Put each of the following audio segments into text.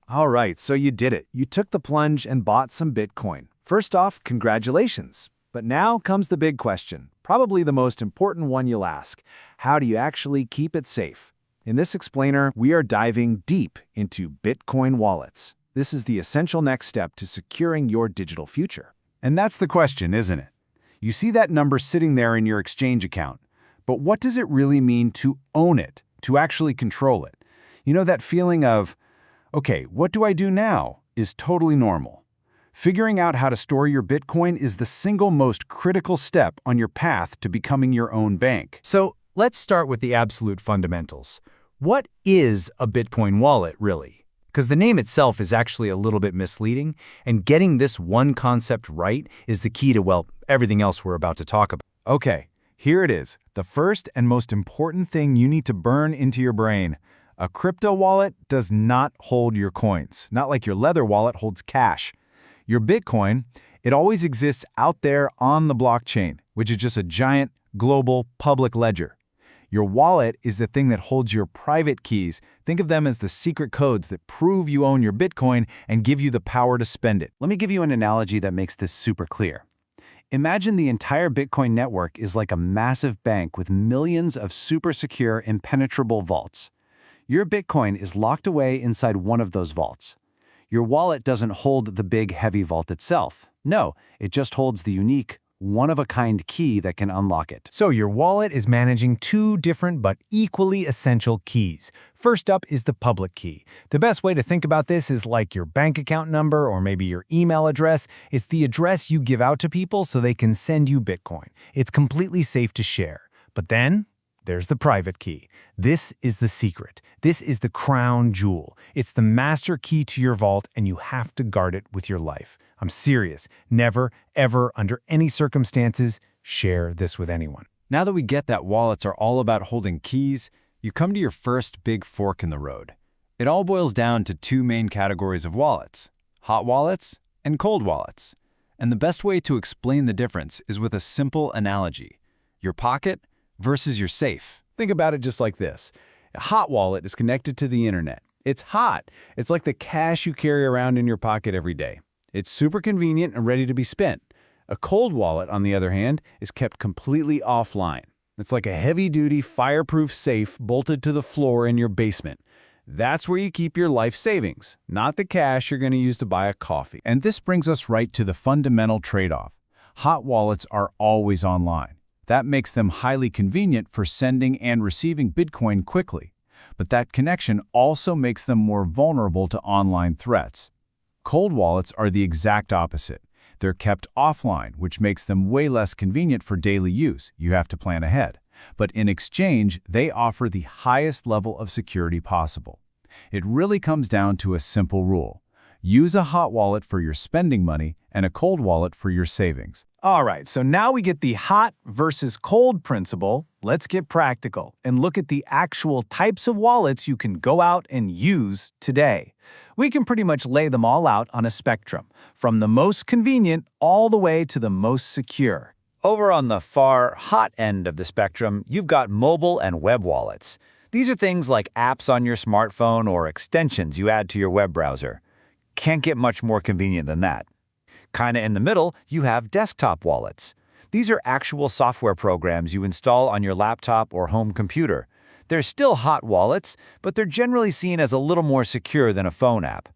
All right, so you did it. You took the plunge and bought some Bitcoin. First off, congratulations. But now comes the big question, probably the most important one you'll ask. How do you actually keep it safe? In this explainer, we are diving deep into Bitcoin wallets. This is the essential next step to securing your digital future. And that's the question, isn't it? You see that number sitting there in your exchange account. But what does it really mean to own it, to actually control it? You know, that feeling of, okay, what do I do now, is totally normal. Figuring out how to store your Bitcoin is the single most critical step on your path to becoming your own bank. So let's start with the absolute fundamentals. What is a Bitcoin wallet, really? Because the name itself is actually a little bit misleading, and getting this one concept right is the key to, well, everything else we're about to talk about. Okay, here it is, the first and most important thing you need to burn into your brain. A crypto wallet does not hold your coins, not like your leather wallet holds cash. Your Bitcoin, it always exists out there on the blockchain, which is just a giant, global, public ledger. Your wallet is the thing that holds your private keys. Think of them as the secret codes that prove you own your Bitcoin and give you the power to spend it. Let me give you an analogy that makes this super clear. Imagine the entire Bitcoin network is like a massive bank with millions of super secure, impenetrable vaults. Your Bitcoin is locked away inside one of those vaults. Your wallet doesn't hold the big, heavy vault itself. No, it just holds the unique, one-of-a-kind key that can unlock it. So your wallet is managing two different but equally essential keys. First up is the public key. The best way to think about this is like your bank account number or maybe your email address. It's the address you give out to people so they can send you Bitcoin. It's completely safe to share. But then there's the private key. This is the secret. This is the crown jewel. It's the master key to your vault, and you have to guard it with your life. I'm serious. Never, ever, under any circumstances, share this with anyone. Now that we get that wallets are all about holding keys, you come to your first big fork in the road. It all boils down to two main categories of wallets: hot wallets and cold wallets. And the best way to explain the difference is with a simple analogy: your pocket versus your safe. Think about it just like this. A hot wallet is connected to the internet. It's hot. It's like the cash you carry around in your pocket every day. It's super convenient and ready to be spent. A cold wallet, on the other hand, is kept completely offline. It's like a heavy-duty, fireproof safe bolted to the floor in your basement. That's where you keep your life savings, not the cash you're going to use to buy a coffee. And this brings us right to the fundamental trade-off. Hot wallets are always online. That makes them highly convenient for sending and receiving Bitcoin quickly. But that connection also makes them more vulnerable to online threats. Cold wallets are the exact opposite. They're kept offline, which makes them way less convenient for daily use. You have to plan ahead. But in exchange, they offer the highest level of security possible. It really comes down to a simple rule. Use a hot wallet for your spending money and a cold wallet for your savings. All right, so now we get the hot versus cold principle. Let's get practical and look at the actual types of wallets you can go out and use today. We can pretty much lay them all out on a spectrum, from the most convenient all the way to the most secure. Over on the far hot end of the spectrum, you've got mobile and web wallets. These are things like apps on your smartphone or extensions you add to your web browser. Can't get much more convenient than that. Kinda in the middle, you have desktop wallets. These are actual software programs you install on your laptop or home computer. They're still hot wallets, but they're generally seen as a little more secure than a phone app.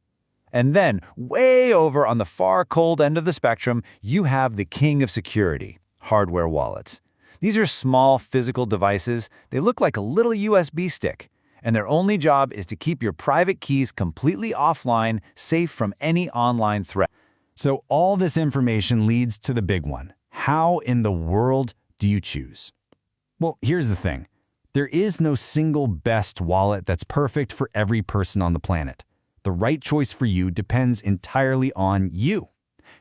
And then, way over on the far cold end of the spectrum, you have the king of security, hardware wallets. These are small physical devices. They look like a little USB stick, and their only job is to keep your private keys completely offline, safe from any online threat. So all this information leads to the big one. How in the world do you choose? Well, here's the thing. There is no single best wallet that's perfect for every person on the planet. The right choice for you depends entirely on you.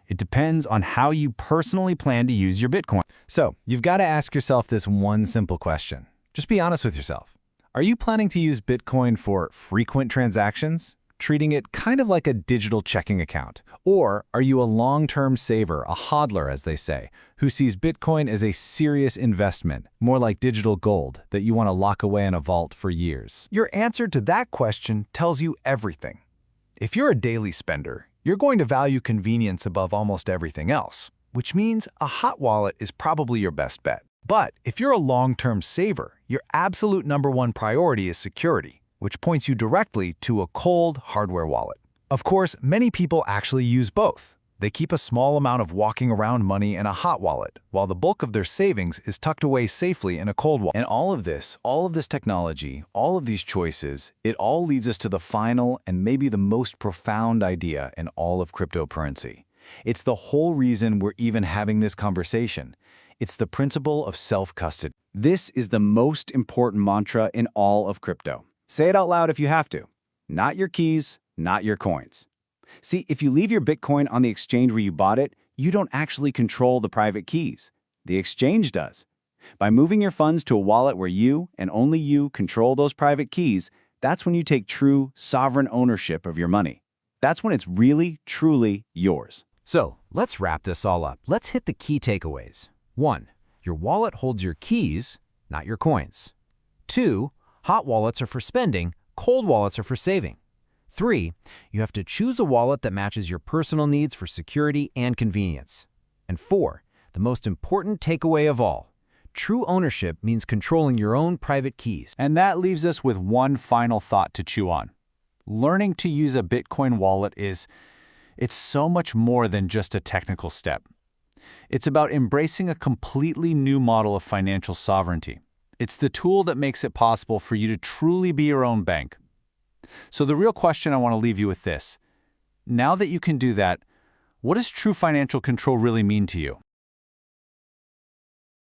It depends on how you personally plan to use your Bitcoin. So you've got to ask yourself this one simple question. Just be honest with yourself. Are you planning to use Bitcoin for frequent transactions, treating it kind of like a digital checking account? Or are you a long-term saver, a hodler as they say, who sees Bitcoin as a serious investment, more like digital gold that you want to lock away in a vault for years? Your answer to that question tells you everything. If you're a daily spender, you're going to value convenience above almost everything else, which means a hot wallet is probably your best bet. But if you're a long-term saver, your absolute #1 priority is security, which points you directly to a cold hardware wallet. Of course, many people actually use both. They keep a small amount of walking around money in a hot wallet, while the bulk of their savings is tucked away safely in a cold wallet. And all of this technology, all of these choices, it all leads us to the final and maybe the most profound idea in all of cryptocurrency. It's the whole reason we're even having this conversation. It's the principle of self-custody. This is the most important mantra in all of crypto. Say it out loud if you have to. Not your keys, not your coins. See, if you leave your Bitcoin on the exchange where you bought it, you don't actually control the private keys. The exchange does. By moving your funds to a wallet where you, and only you, control those private keys, that's when you take true, sovereign ownership of your money. That's when it's really, truly yours. So, let's wrap this all up. Let's hit the key takeaways. 1. Your wallet holds your keys, not your coins. 2. Hot wallets are for spending, cold wallets are for saving. 3. You have to choose a wallet that matches your personal needs for security and convenience. And 4. The most important takeaway of all. True ownership means controlling your own private keys. And that leaves us with one final thought to chew on. Learning to use a Bitcoin wallet it's so much more than just a technical step. It's about embracing a completely new model of financial sovereignty. It's the tool that makes it possible for you to truly be your own bank. So the real question I want to leave you with this. Now that you can do that, what does true financial control really mean to you?